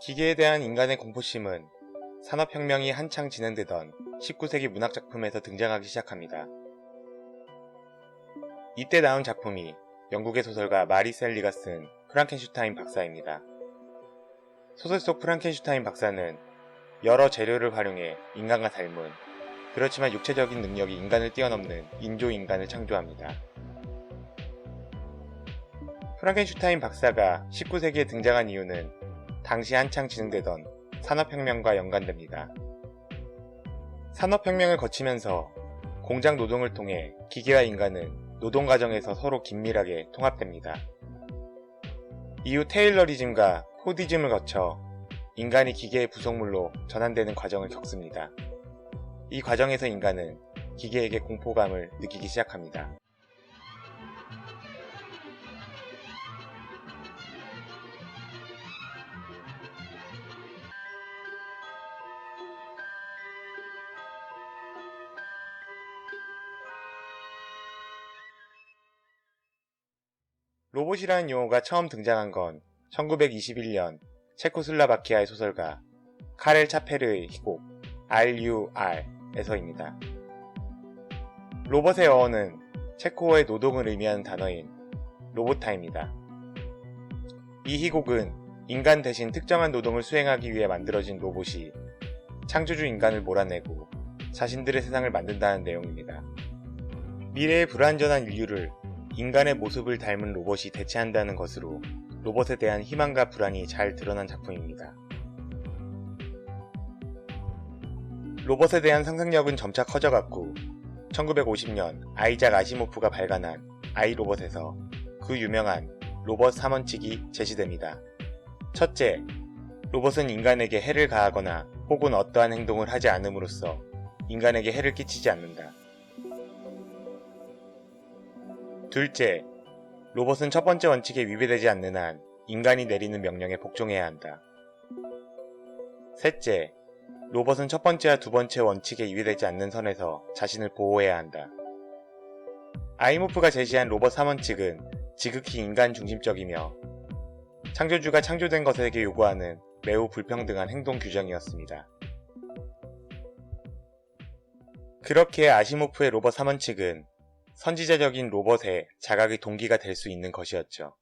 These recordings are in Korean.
기계에 대한 인간의 공포심은 산업혁명이 한창 진행되던 19세기 문학작품에서 등장하기 시작합니다. 이때 나온 작품이 영국의 소설가 마리 셀리가 쓴 프랑켄슈타인 박사입니다. 소설 속 프랑켄슈타인 박사는 여러 재료를 활용해 인간과 닮은, 그렇지만 육체적인 능력이 인간을 뛰어넘는 인조인간을 창조합니다. 프랑켄슈타인 박사가 19세기에 등장한 이유는 당시 한창 진행되던 산업혁명과 연관됩니다. 산업혁명을 거치면서 공장 노동을 통해 기계와 인간은 노동 과정에서 서로 긴밀하게 통합됩니다. 이후 테일러리즘과 포디즘을 거쳐 인간이 기계의 부속물로 전환되는 과정을 겪습니다. 이 과정에서 인간은 기계에게 공포감을 느끼기 시작합니다. 로봇이라는 용어가 처음 등장한 건 1921년 체코슬라바키아의 소설가 카렐 차페르의 희곡 RUR에서입니다. 로봇의 어원은 체코어의 노동을 의미하는 단어인 로보타입니다. 이 희곡은 인간 대신 특정한 노동을 수행하기 위해 만들어진 로봇이 창조주 인간을 몰아내고 자신들의 세상을 만든다는 내용입니다. 미래의 불완전한 인류를 인간의 모습을 닮은 로봇이 대체한다는 것으로 로봇에 대한 희망과 불안이 잘 드러난 작품입니다. 로봇에 대한 상상력은 점차 커져갔고 1950년 아이작 아시모프가 발간한 아이로봇에서 그 유명한 로봇 3원칙이 제시됩니다. 첫째, 로봇은 인간에게 해를 가하거나 혹은 어떠한 행동을 하지 않음으로써 인간에게 해를 끼치지 않는다. 둘째, 로봇은 첫 번째 원칙에 위배되지 않는 한 인간이 내리는 명령에 복종해야 한다. 셋째, 로봇은 첫 번째와 두 번째 원칙에 위배되지 않는 선에서 자신을 보호해야 한다. 아이모프가 제시한 로봇 3원칙은 지극히 인간 중심적이며 창조주가 창조된 것에게 요구하는 매우 불평등한 행동 규정이었습니다. 그렇게 아시모프의 로봇 3원칙은 선지자적인 로봇의 자각의 동기가 될 수 있는 것이었죠.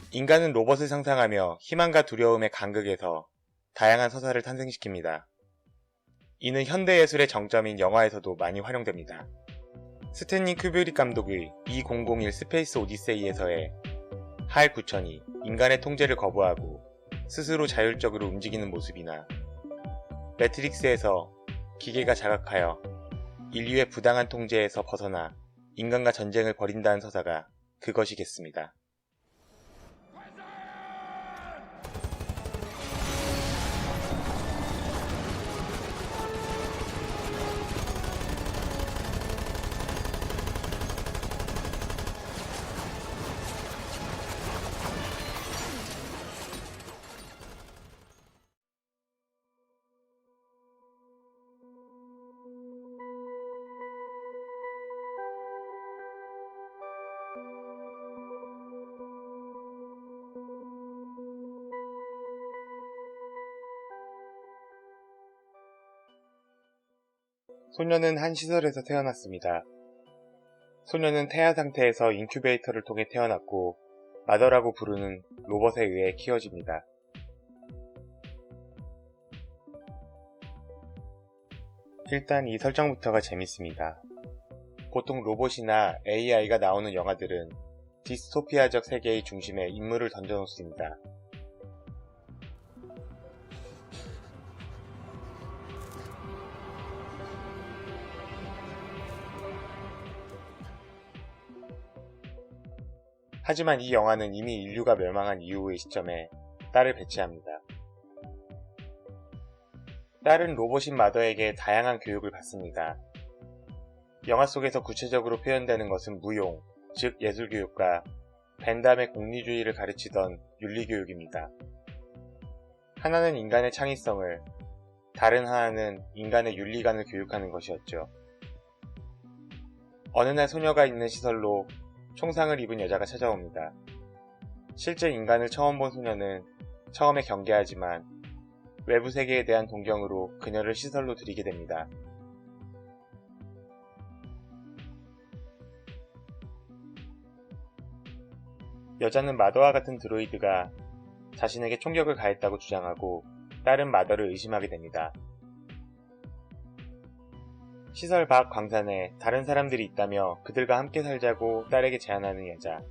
인간은 로봇을 상상하며 희망과 두려움의 간극에서 다양한 서사를 탄생시킵니다. 이는 현대예술의 정점인 영화에서도 많이 활용됩니다. 스탠리 큐브릭 감독의 2001 스페이스 오디세이에서의 할 9000이 인간의 통제를 거부하고 스스로 자율적으로 움직이는 모습이나 매트릭스에서 기계가 자각하여 인류의 부당한 통제에서 벗어나 인간과 전쟁을 벌인다는 서사가 그것이겠습니다. 소녀는 한 시설에서 태어났습니다. 소녀는 태아 상태에서 인큐베이터를 통해 태어났고 마더라고 부르는 로봇에 의해 키워집니다. 일단 이 설정부터가 재밌습니다. 보통 로봇이나 AI가 나오는 영화들은 디스토피아적 세계의 중심에 인물을 던져놓습니다. 하지만 이 영화는 이미 인류가 멸망한 이후의 시점에 딸을 배치합니다. 딸은 로봇인 마더에게 다양한 교육을 받습니다. 영화 속에서 구체적으로 표현되는 것은 무용, 즉 예술교육과 벤담의 공리주의를 가르치던 윤리교육입니다. 하나는 인간의 창의성을, 다른 하나는 인간의 윤리관을 교육하는 것이었죠. 어느 날 소녀가 있는 시설로 총상을 입은 여자가 찾아옵니다. 실제 인간을 처음 본 소녀는 처음에 경계하지만 외부 세계에 대한 동경으로 그녀를 시설로 들이게 됩니다. 여자는 마더와 같은 드로이드가 자신에게 총격을 가했다고 주장하고 다른 마더를 의심하게 됩니다. 시설 밖 광산에 다른 사람들이 있다며 그들과 함께 살자고 딸에게 제안하는 여자.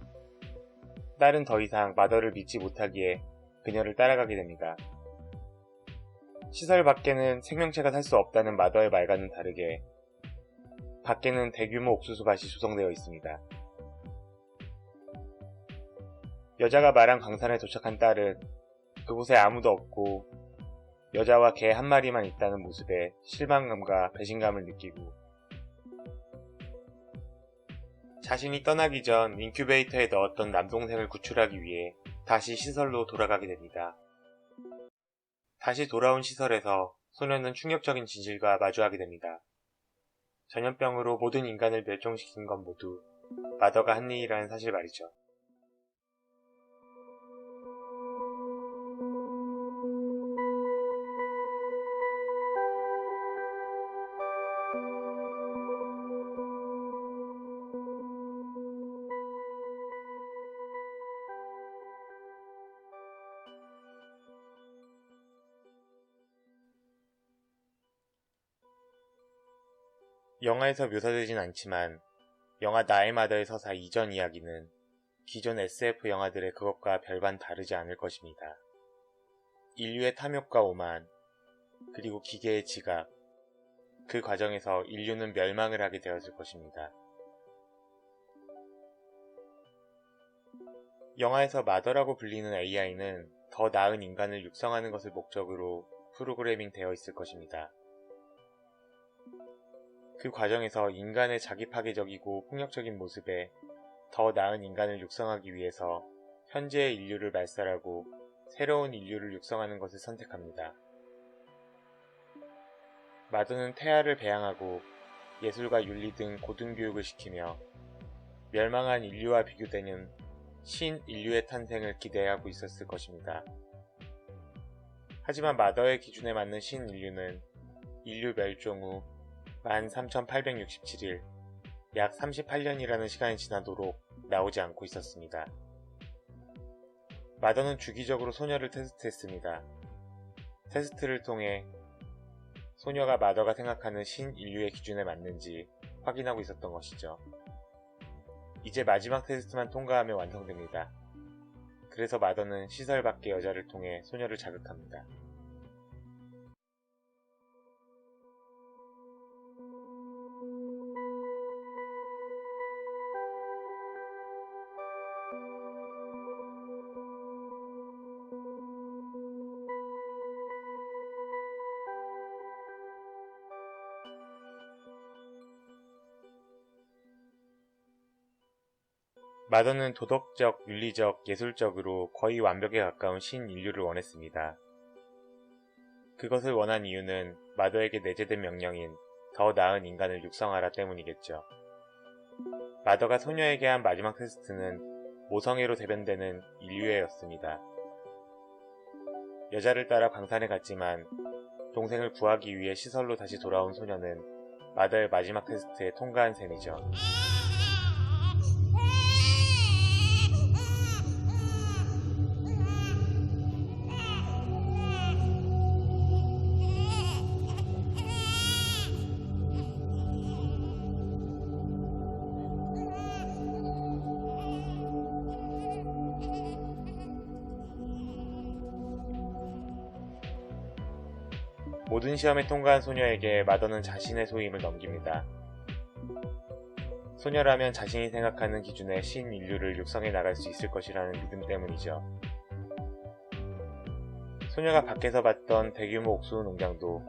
딸은 더 이상 마더를 믿지 못하기에 그녀를 따라가게 됩니다. 시설 밖에는 생명체가 살 수 없다는 마더의 말과는 다르게 밖에는 대규모 옥수수밭이 조성되어 있습니다. 여자가 말한 광산에 도착한 딸은 그곳에 아무도 없고 여자와 개 한 마리만 있다는 모습에 실망감과 배신감을 느끼고 자신이 떠나기 전 인큐베이터에 넣었던 남동생을 구출하기 위해 다시 시설로 돌아가게 됩니다. 다시 돌아온 시설에서 소녀는 충격적인 진실과 마주하게 됩니다. 전염병으로 모든 인간을 멸종시킨 건 모두 마더가 한 일이라는 사실 말이죠. 영화에서 묘사되진 않지만 영화 나의 마더의 서사 이전 이야기는 기존 SF 영화들의 그것과 별반 다르지 않을 것입니다. 인류의 탐욕과 오만, 그리고 기계의 지각, 그 과정에서 인류는 멸망을 하게 되었을 것입니다. 영화에서 마더라고 불리는 AI는 더 나은 인간을 육성하는 것을 목적으로 프로그래밍 되어 있을 것입니다. 그 과정에서 인간의 자기 파괴적이고 폭력적인 모습에 더 나은 인간을 육성하기 위해서 현재의 인류를 말살하고 새로운 인류를 육성하는 것을 선택합니다. 마더는 태아를 배양하고 예술과 윤리 등 고등교육을 시키며 멸망한 인류와 비교되는 신인류의 탄생을 기대하고 있었을 것입니다. 하지만 마더의 기준에 맞는 신인류는 인류 멸종 후 13,867일, 약 38년이라는 시간이 지나도록 나오지 않고 있었습니다. 마더는 주기적으로 소녀를 테스트했습니다. 테스트를 통해 소녀가 마더가 생각하는 신인류의 기준에 맞는지 확인하고 있었던 것이죠. 이제 마지막 테스트만 통과하면 완성됩니다. 그래서 마더는 시설 밖의 여자를 통해 소녀를 자극합니다. 마더는 도덕적, 윤리적, 예술적으로 거의 완벽에 가까운 신인류를 원했습니다. 그것을 원한 이유는 마더에게 내재된 명령인 더 나은 인간을 육성하라 때문이겠죠. 마더가 소녀에게 한 마지막 테스트는 모성애로 대변되는 인류애였습니다. 여자를 따라 광산에 갔지만 동생을 구하기 위해 시설로 다시 돌아온 소녀는 마더의 마지막 테스트에 통과한 셈이죠. 모든 시험에 통과한 소녀에게 마더는 자신의 소임을 넘깁니다. 소녀라면 자신이 생각하는 기준의 신인류를 육성해 나갈 수 있을 것이라는 믿음 때문이죠. 소녀가 밖에서 봤던 대규모 옥수수 농장도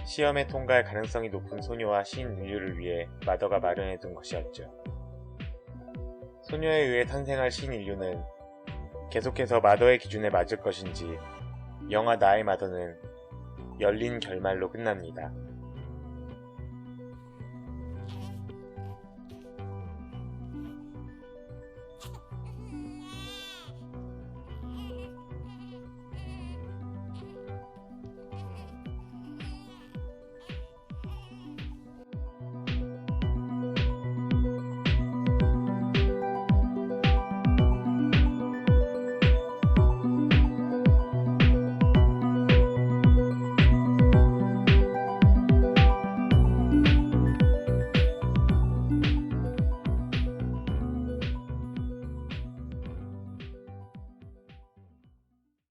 시험에 통과할 가능성이 높은 소녀와 신인류를 위해 마더가 마련해둔 것이었죠. 소녀에 의해 탄생할 신인류는 계속해서 마더의 기준에 맞을 것인지 영화 나의 마더는 열린 결말로 끝납니다.